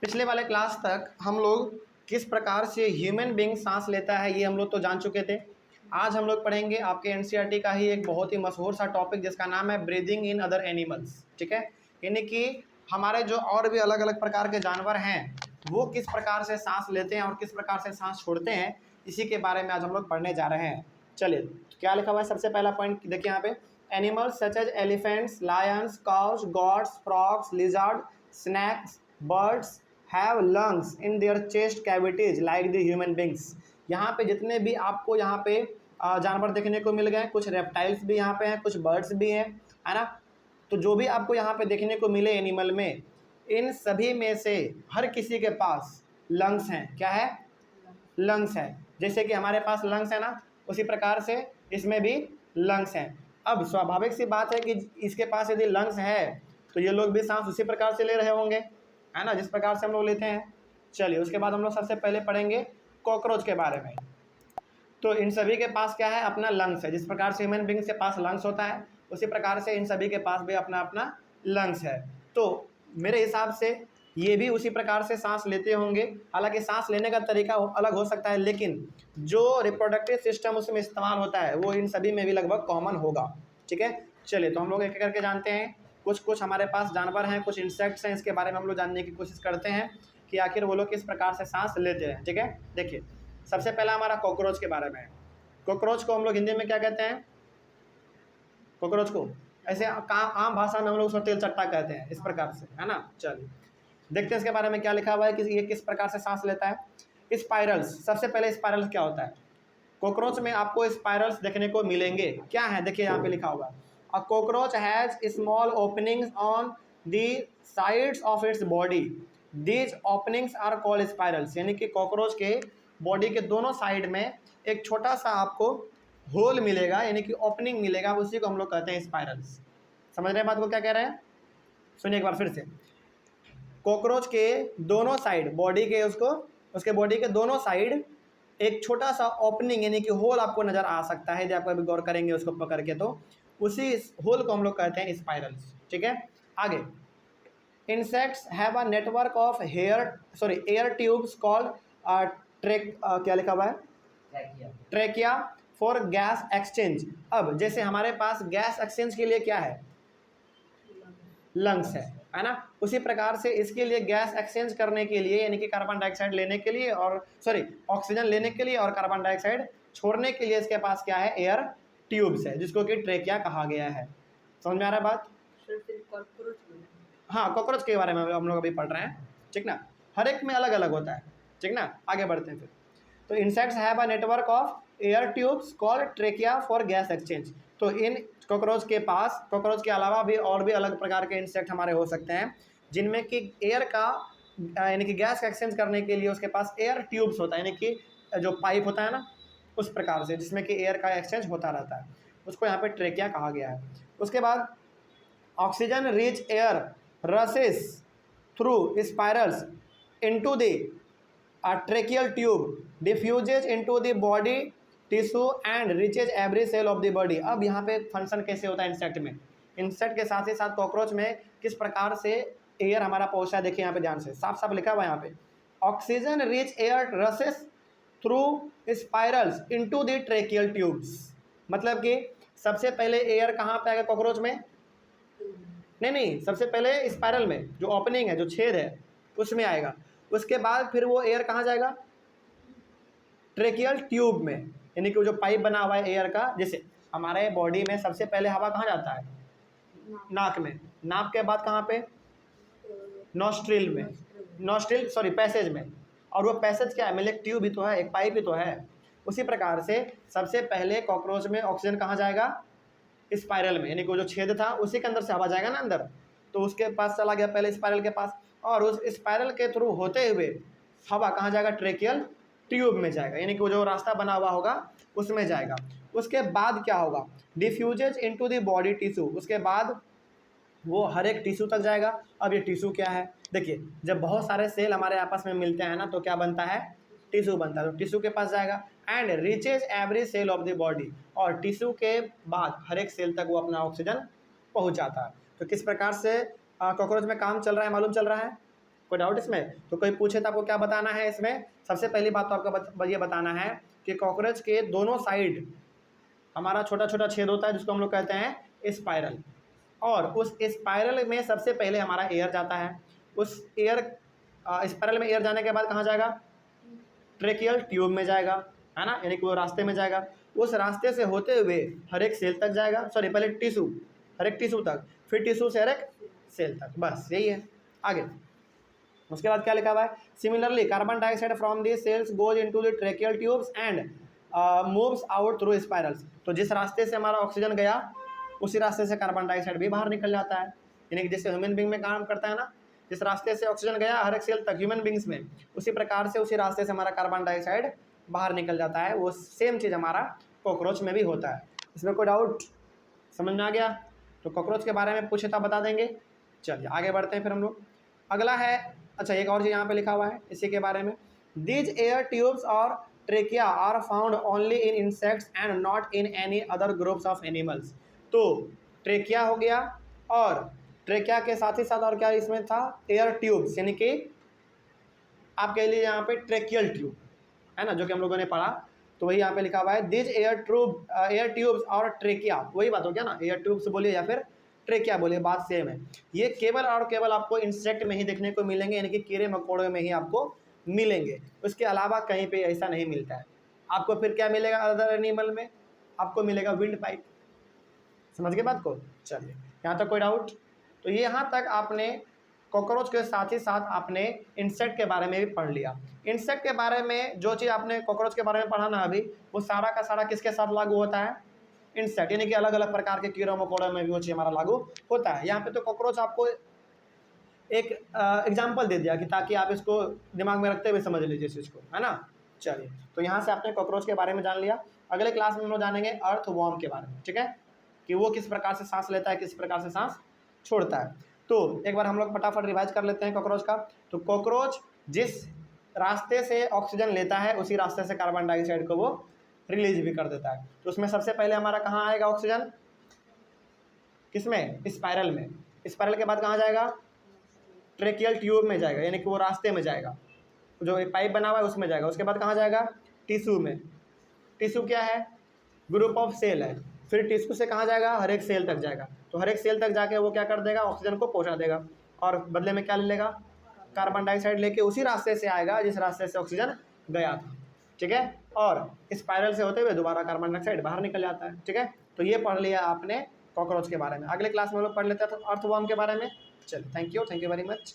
पिछले वाले क्लास तक हम लोग किस प्रकार से ह्यूमन बीइंग सांस लेता है ये हम लोग तो जान चुके थे। आज हम लोग पढ़ेंगे आपके एनसीईआरटी का ही एक बहुत ही मशहूर सा टॉपिक जिसका नाम है ब्रीदिंग इन अदर एनिमल्स। ठीक है, यानी कि हमारे जो और भी अलग अलग प्रकार के जानवर हैं वो किस प्रकार से सांस लेते हैं और किस प्रकार से सांस छोड़ते हैं, इसी के बारे में आज हम लोग पढ़ने जा रहे हैं। चलिए, क्या लिखा हुआ है सबसे पहला पॉइंट देखिए यहाँ पे, animals such as elephants, lions, cows, goats, frogs, lizard, snakes, birds have lungs in their chest cavities like the human beings. यहाँ पे जितने भी आपको यहाँ पे जानवर देखने को मिल गए, कुछ रेप्टाइल्स भी यहाँ पे हैं, कुछ बर्ड्स भी हैं, है ना। तो जो भी आपको यहाँ पे देखने को मिले एनिमल में, इन सभी में से हर किसी के पास लंग्स हैं। क्या है? लंग्स है। जैसे कि हमारे पास लंग्स है ना, उसी प्रकार से इसमें भी लंग्स हैं। अब स्वाभाविक सी बात है कि इसके पास यदि लंग्स है तो ये लोग भी सांस उसी प्रकार से ले रहे होंगे, है ना, जिस प्रकार से हम लोग लेते हैं। चलिए, उसके बाद हम लोग सबसे पहले पढ़ेंगे कॉकरोच के बारे में। तो इन सभी के पास क्या है? अपना लंग्स है। जिस प्रकार से ह्यूमन बींग्स के पास लंग्स होता है उसी प्रकार से इन सभी के पास भी अपना अपना लंग्स है। तो मेरे हिसाब से ये भी उसी प्रकार से सांस लेते होंगे। हालांकि सांस लेने का तरीका अलग हो सकता है, लेकिन जो रिप्रोडक्टिव सिस्टम उसमें इस्तेमाल होता है वो इन सभी में भी लगभग कॉमन होगा। ठीक है, चलिए, तो हम लोग एक एक करके जानते हैं। कुछ हमारे पास जानवर हैं, कुछ इंसेक्ट्स हैं, इसके बारे में हम लोग जानने की कोशिश करते हैं कि आखिर वो लोग किस प्रकार से सांस लेते हैं। ठीक है, देखिए, सबसे पहला हमारा कॉकरोच के बारे में है। कॉकरोच को हम लोग हिंदी में क्या कहते हैं? कॉकरोच को ऐसे आम भाषा में हम लोग उसको तेलचट्टा कहते हैं, इस प्रकार से, है ना। चलिए, देखते हैं इसके बारे में क्या लिखा हुआ है कि ये किस प्रकार से सांस लेता है। स्पाइरल्स, सबसे पहले स्पाइरल्स क्या होता है? कॉकरोच में आपको स्पाइरल्स देखने को मिलेंगे। क्या है? देखिए यहाँ पे लिखा होगा, a cockroach has small openings on the sides of its body, these openings are called spiracles. यानी कि कॉकरोच के बॉडी के दोनों साइड में एक छोटा सा आपको होल मिलेगा, यानी कि ओपनिंग मिलेगा, उसी को हम लोग कहते हैं स्पाइरल्स। समझ रहे हैं बात को क्या कह रहे हैं? सुनिए एक बार फिर से। कॉकरोच के दोनों साइड बॉडी के उसके बॉडी के दोनों साइड एक छोटा सा ओपनिंग यानी कि होल आपको नज़र आ सकता है। जब आप अभी गौर करेंगे उसको पकड़ के, तो उसी होल को हम लोग कहते हैं स्पाइरल्स। ठीक है, आगे, insects have a network of air tubes called क्या लिखा हुआ है? Trachea for gas exchange. अब जैसे हमारे पास गैस एक्सचेंज के लिए क्या है? लंग्स है ना। उसी प्रकार से इसके लिए गैस एक्सचेंज करने के लिए, यानी कि कार्बन डाइऑक्साइड लेने के लिए और ऑक्सीजन लेने के लिए और कार्बन डाइऑक्साइड छोड़ने के लिए इसके पास क्या है? एयर ट्यूब्स है, जिसको कि ट्रेकिया कहा गया है। समझ में आ रहा है बात? हाँ, कॉकरोच के बारे में हम लोग अभी पढ़ रहे हैं। ठीक ना, हर एक में अलग अलग होता है। ठीक ना, आगे बढ़ते हैं फिर। तो insects have a network of air tubes called trachea for gas exchange. तो इन कॉकरोच के पास, कॉकरोच के अलावा भी और भी अलग प्रकार के इंसेक्ट हमारे हो सकते हैं, जिनमें कि एयर का यानी कि गैस एक्सचेंज करने के लिए उसके पास एयर ट्यूब्स होता है, यानी कि जो पाइप होता है ना, उस प्रकार से जिसमें कि एयर का एक्सचेंज होता रहता है, उसको यहाँ पे ट्रेकिया कहा गया है। उसके बाद oxygen rich air रसेस through spirals into the tracheal tube, diffuses into the body tissue and reaches every cell of the body। अब यहाँ पे फंक्शन कैसे होता है इंसेक्ट में? इंसेक्ट के साथ ही साथ कॉकरोच में किस प्रकार से एयर हमारा पहुँचता है, देखिए यहाँ पे ध्यान से, साफ साफ लिखा हुआ है यहाँ पे, oxygen rich air रसेस through spirals into the tracheal tubes. मतलब कि सबसे पहले एयर कहाँ पे आएगा कॉकरोच में? नहीं, सबसे पहले स्पाइरल में, जो ओपनिंग है, जो छेद है, उसमें आएगा। उसके बाद फिर वो एयर कहाँ जाएगा? ट्रेकियल ट्यूब में, यानी कि वो जो पाइप बना हुआ है एयर का। जैसे हमारे बॉडी में सबसे पहले हवा कहाँ जाता है? नाक में। नाक के बाद कहाँ पे? नॉस्ट्रिल में, पैसेज में। और वो पैसेज क्या है? मतलब एक ट्यूब ही तो है, एक पाइप ही तो है। उसी प्रकार से सबसे पहले कॉकरोच में ऑक्सीजन कहाँ जाएगा? स्पाइरल में, यानी कि वो जो छेद था उसी के अंदर से हवा जाएगा ना अंदर, तो उसके पास चला गया पहले स्पाइरल के पास, और उस स्पाइरल के थ्रू होते हुए हवा कहाँ जाएगा? ट्रेकियल ट्यूब में जाएगा, यानी कि वो जो रास्ता बना हुआ होगा उसमें जाएगा। उसके बाद क्या होगा? Diffuses into the body tissue. उसके बाद वो हर एक टिश्यू तक जाएगा। अब ये टिश्यू क्या है? देखिए, जब बहुत सारे सेल हमारे आपस में मिलते हैं ना, तो क्या बनता है? टिश्यू बनता है। तो टिश्यू के पास जाएगा and reaches every cell of the body, और टिश्यू के बाद हर एक सेल तक वो अपना ऑक्सीजन पहुँच जाता है। तो किस प्रकार से कॉकरोच में काम चल रहा है मालूम चल रहा है? कोई डाउट इसमें? तो कोई पूछे तो आपको क्या बताना है इसमें? सबसे पहली बात तो आपका ये बताना है कि कॉकरोच के दोनों साइड हमारा छोटा छोटा छेद होता है जिसको हम लोग कहते हैं स्पाइरल, और उस स्पाइरल में सबसे पहले हमारा एयर जाता है। उस एयर स्पाइरल में एयर जाने के बाद कहाँ जाएगा? ट्रेकियल ट्यूब में जाएगा, है ना, यानी कि वो रास्ते में जाएगा। उस रास्ते से होते हुए हर एक सेल तक जाएगा, सॉरी पहले टिश्यू, हर एक टिश्यू तक, फिर टिश्यू से हर एक सेल तक, बस यही है। आगे उसके बाद क्या लिखा हुआ है? Similarly carbon dioxide from the cells goes into the tracheal tubes and moves out through spiracles. तो जिस रास्ते से हमारा ऑक्सीजन गया उसी रास्ते से कार्बन डाइऑक्साइड भी बाहर निकल जाता है, यानी कि जैसे ह्यूमन बींग में काम करता है ना, जिस रास्ते से ऑक्सीजन गया हर एक सेल तक ह्यूमन बींग्स में, उसी प्रकार से उसी रास्ते से हमारा कार्बन डाइऑक्साइड बाहर निकल जाता है। वो सेम चीज़ हमारा कॉकरोच में भी होता है। इसमें कोई डाउट समझ में आ गया? तो कॉकरोच के बारे में पूछे तो बता देंगे। चलिए आगे बढ़ते हैं फिर हम लोग। अगला है, अच्छा एक और चीज़ यहाँ पे लिखा हुआ है इसी के बारे में, दीज एयर ट्यूब्स और trachea are found only in insects and not in any other groups of animals. तो ट्रेकिया हो गया, और ट्रेकिया के साथ ही साथ और क्या इसमें था? एयर ट्यूब्स, यानी कि आपके लिए यहाँ पे ट्रेकियल ट्यूब है ना, जो कि हम लोगों ने पढ़ा, तो वही यहाँ पे लिखा हुआ है दिज एयर ट्यूब्स और ट्रेकिया, वही बात हो गया ना, एयर ट्यूब्स बोलिए या फिर ट्रेकिया बोलिए, बात सेम है। ये केवल और केवल आपको इंसेक्ट में ही देखने को मिलेंगे, यानी कि कीड़े मकोड़े में ही आपको मिलेंगे, उसके अलावा कहीं पे ऐसा नहीं मिलता है। आपको फिर क्या मिलेगा अदर एनिमल में? आपको मिलेगा विंड पाइप। समझ गए बात को? चलिए यहाँ तक कोई डाउट? तो ये यहाँ तक आपने कॉकरोच के साथ ही साथ आपने इंसेक्ट के बारे में भी पढ़ लिया। इंसेक्ट के बारे में जो चीज़ आपने कॉकरोच के बारे में पढ़ा ना अभी, वो सारा का सारा किसके साथ लागू होता है? इंसेक्ट, यानी कि अलग अलग प्रकार के कीड़ों मकोड़ों में भी वो चीज़ हमारा लागू होता है। यहाँ पे तो कॉकरोच आपको एक एग्जाम्पल दे दिया कि ताकि आप इसको दिमाग में रखते हुए समझ लीजिए इस चीज़ को, है ना। चलिए तो यहाँ से आपने कॉकरोच के बारे में जान लिया। अगले क्लास में हम लोग जानेंगे अर्थवॉर्म के बारे में, ठीक है, कि वो किस प्रकार से सांस लेता है, किस प्रकार से सांस छोड़ता है। तो एक बार हम लोग फटाफट रिवाइज कर लेते हैं कॉकरोच का। तो कॉकरोच जिस रास्ते से ऑक्सीजन लेता है उसी रास्ते से कार्बन डाइऑक्साइड को वो रिलीज भी कर देता है। तो उसमें सबसे पहले हमारा कहाँ आएगा ऑक्सीजन? किसमें? स्पाइरल में। स्पाइरल के बाद कहाँ जाएगा? ट्रेकियल ट्यूब में जाएगा, यानी कि वो रास्ते में जाएगा, जो एक पाइप बना हुआ है उसमें जाएगा। उसके बाद कहाँ जाएगा? टिश्यू में। टिश्यू क्या है? ग्रुप ऑफ सेल है। फिर टिश्यू से कहाँ जाएगा? हर एक सेल तक जाएगा। तो हर एक सेल तक जाके वो क्या कर देगा? ऑक्सीजन को पहुँचा देगा, और बदले में क्या ले लेगा? कार्बन डाइऑक्साइड लेके उसी रास्ते से आएगा जिस रास्ते से ऑक्सीजन गया था, ठीक है। और स्पाइरल से होते हुए दोबारा कार्बन डाइऑक्साइड बाहर निकल जाता है, ठीक है। तो ये पढ़ लिया आपने कॉकरोच के बारे में। अगले क्लास में हम लोग पढ़ लेते हैं तो अर्थवॉर्म के बारे में। चलिए थैंक यू वेरी मच।